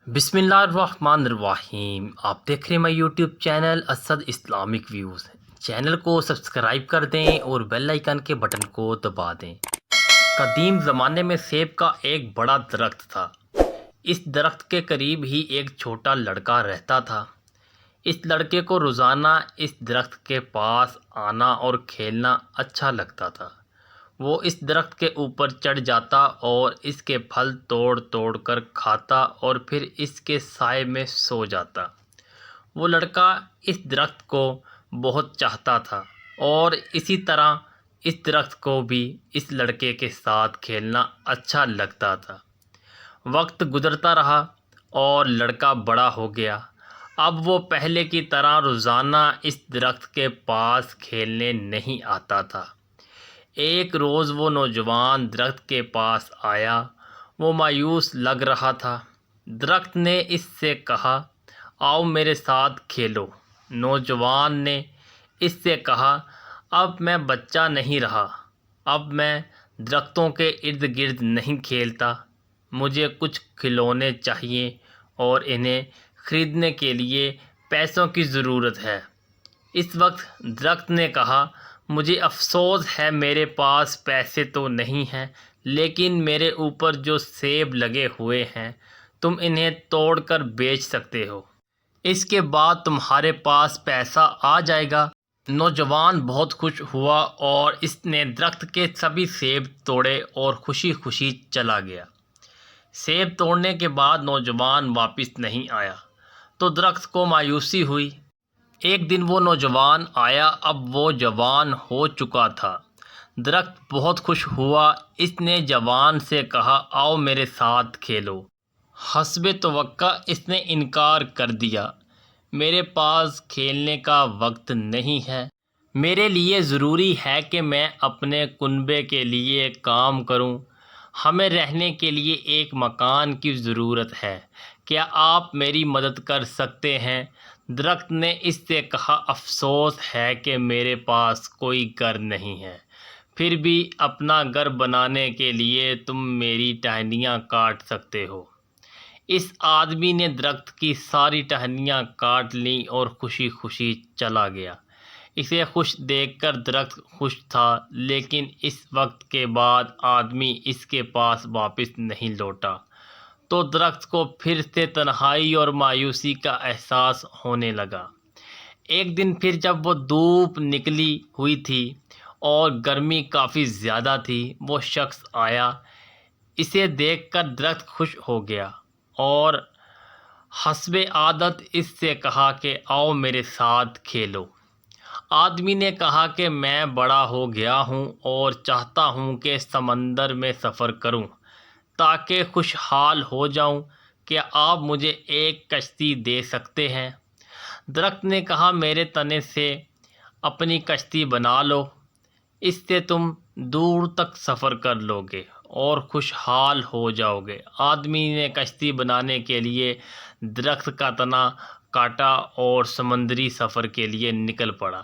بسم اللہ الرحمن الرحیم۔ آپ دیکھ رہے ہیں میں YouTube channel Asad Islamic views. Channel کو سبسکرائب کر دیں اور بیل آئیکن کے بٹن کو دبا دیں۔ قدیم زمانے میں سیب کا ایک بڑا درخت تھا۔ اس درخت کے قریب ہی ایک چھوٹا لڑکا رہتا تھا۔ اس لڑکے کو روزانہ اس درخت کے پاس آنا اور کھیلنا اچھا لگتا تھا۔ وہ اس درخت کے اوپر چڑھ جاتا اور اس کے پھل توڑ توڑ کر کھاتا اور پھر اس کے سائے میں سو جاتا۔ وہ لڑکا اس درخت کو بہت چاہتا تھا اور اسی طرح اس درخت کو بھی اس لڑکے کے ساتھ کھیلنا اچھا لگتا تھا۔ وقت گزرتا رہا اور لڑکا بڑا ہو گیا۔ اب وہ پہلے کی طرح روزانہ اس درخت کے پاس کھیلنے نہیں آتا تھا۔ ایک روز وہ نوجوان درخت کے پاس آیا۔ وہ مایوس لگ رہا تھا۔ درخت نے اس سے کہا، آؤ میرے ساتھ کھیلو۔ نوجوان نے اس سے کہا، اب میں بچہ نہیں رہا۔ اب میں درختوں کے ارد گرد نہیں کھیلتا۔ مجھے کچھ کھلونے چاہیے اور انہیں خریدنے کے لیے پیسوں کی ضرورت ہے۔ اس وقت درخت نے کہا، مجھے افسوس ہے میرے پاس پیسے تو نہیں ہیں، لیکن میرے اوپر جو سیب لگے ہوئے ہیں تم انہیں توڑ کر بیچ سکتے ہو۔ اس کے بعد تمہارے پاس پیسہ آ جائے گا۔ نوجوان بہت خوش ہوا اور اس نے درخت کے سبھی سیب توڑے اور خوشی خوشی چلا گیا۔ سیب توڑنے کے بعد نوجوان واپس نہیں آیا تو درخت کو مایوسی ہوئی۔ ایک دن وہ نوجوان آیا۔ اب وہ جوان ہو چکا تھا۔ درخت بہت خوش ہوا۔ اس نے جوان سے کہا، آؤ میرے ساتھ کھیلو۔ حسب توقع اس نے انکار کر دیا۔ میرے پاس کھیلنے کا وقت نہیں ہے۔ میرے لیے ضروری ہے کہ میں اپنے کنبے کے لیے کام کروں۔ ہمیں رہنے کے لیے ایک مکان کی ضرورت ہے۔ کیا آپ میری مدد کر سکتے ہیں؟ درخت نے اس سے کہا، افسوس ہے کہ میرے پاس کوئی گھر نہیں ہے، پھر بھی اپنا گھر بنانے کے لیے تم میری ٹہنیاں کاٹ سکتے ہو۔ اس آدمی نے درخت کی ساری ٹہنیاں کاٹ لیں اور خوشی خوشی چلا گیا۔ اسے خوش دیکھ کر درخت خوش تھا، لیکن اس وقت کے بعد آدمی اس کے پاس واپس نہیں لوٹا تو درخت کو پھر سے تنہائی اور مایوسی کا احساس ہونے لگا۔ ایک دن پھر جب وہ دھوپ نکلی ہوئی تھی اور گرمی کافی زیادہ تھی، وہ شخص آیا۔ اسے دیکھ کر درخت خوش ہو گیا اور حسب عادت اس سے کہا کہ آؤ میرے ساتھ کھیلو۔ آدمی نے کہا کہ میں بڑا ہو گیا ہوں اور چاہتا ہوں کہ سمندر میں سفر کروں تاکہ خوشحال ہو جاؤں۔ کیا آپ مجھے ایک کشتی دے سکتے ہیں؟ درخت نے کہا، میرے تنے سے اپنی کشتی بنا لو۔ اس سے تم دور تک سفر کر لو گے اور خوشحال ہو جاؤ گے۔ آدمی نے کشتی بنانے کے لیے درخت کا تنا کاٹا اور سمندری سفر کے لیے نکل پڑا۔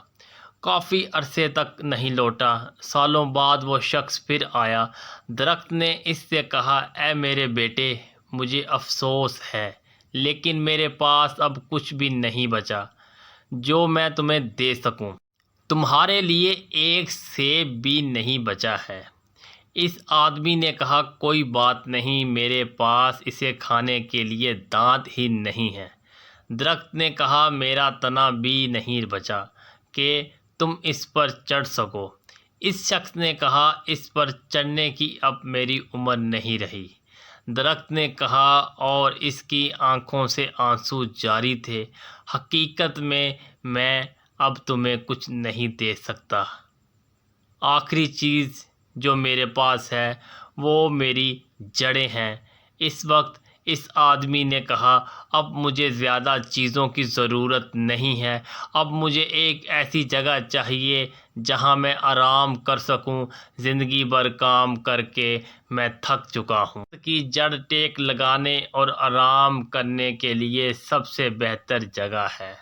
کافی عرصے تک نہیں لوٹا۔ سالوں بعد وہ شخص پھر آیا۔ درخت نے اس سے کہا، اے میرے بیٹے، مجھے افسوس ہے لیکن میرے پاس اب کچھ بھی نہیں بچا جو میں تمہیں دے سکوں۔ تمہارے لیے ایک سیب بھی نہیں بچا ہے۔ اس آدمی نے کہا، کوئی بات نہیں، میرے پاس اسے کھانے کے لیے دانت ہی نہیں ہے۔ درخت نے کہا، میرا تنا بھی نہیں بچا کہ تم اس پر چڑھ سکو۔ اس شخص نے کہا، اس پر چڑھنے کی اب میری عمر نہیں رہی۔ درخت نے کہا اور اس کی آنکھوں سے آنسو جاری تھے، حقیقت میں اب تمہیں کچھ نہیں دے سکتا۔ آخری چیز جو میرے پاس ہے وہ میری جڑیں ہیں۔ اس وقت اس آدمی نے کہا، اب مجھے زیادہ چیزوں کی ضرورت نہیں ہے۔ اب مجھے ایک ایسی جگہ چاہیے جہاں میں آرام کر سکوں۔ زندگی بھر کام کر کے میں تھک چکا ہوں۔ کی جڑ ٹیک لگانے اور آرام کرنے کے لیے سب سے بہتر جگہ ہے۔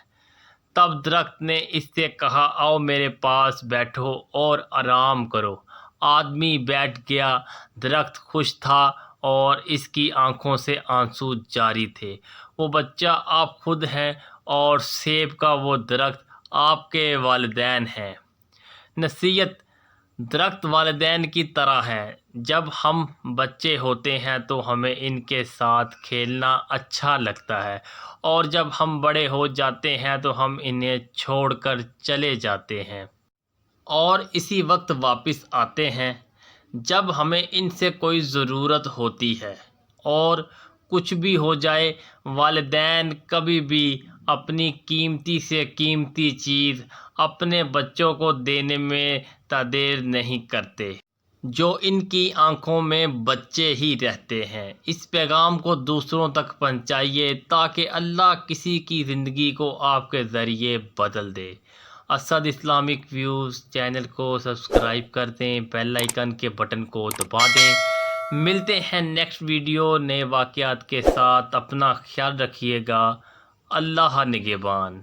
تب درخت نے اس سے کہا، آؤ میرے پاس بیٹھو اور آرام کرو۔ آدمی بیٹھ گیا۔ درخت خوش تھا اور اس کی آنکھوں سے آنسو جاری تھے۔ وہ بچہ آپ خود ہیں اور سیب کا وہ درخت آپ کے والدین ہیں۔ نصیحت: درخت والدین کی طرح ہے۔ جب ہم بچے ہوتے ہیں تو ہمیں ان کے ساتھ کھیلنا اچھا لگتا ہے، اور جب ہم بڑے ہو جاتے ہیں تو ہم انہیں چھوڑ کر چلے جاتے ہیں اور اسی وقت واپس آتے ہیں جب ہمیں ان سے کوئی ضرورت ہوتی ہے۔ اور کچھ بھی ہو جائے، والدین کبھی بھی اپنی قیمتی سے قیمتی چیز اپنے بچوں کو دینے میں تردید نہیں کرتے، جو ان کی آنکھوں میں بچے ہی رہتے ہیں۔ اس پیغام کو دوسروں تک پہنچائیے تاکہ اللہ کسی کی زندگی کو آپ کے ذریعے بدل دے۔ اسد اسلامک ویوز چینل کو سبسکرائب کر دیں، بیل آئیکن کے بٹن کو دبا دیں۔ ملتے ہیں نیکسٹ ویڈیو نئے واقعات کے ساتھ۔ اپنا خیال رکھیے گا۔ اللہ نگہبان۔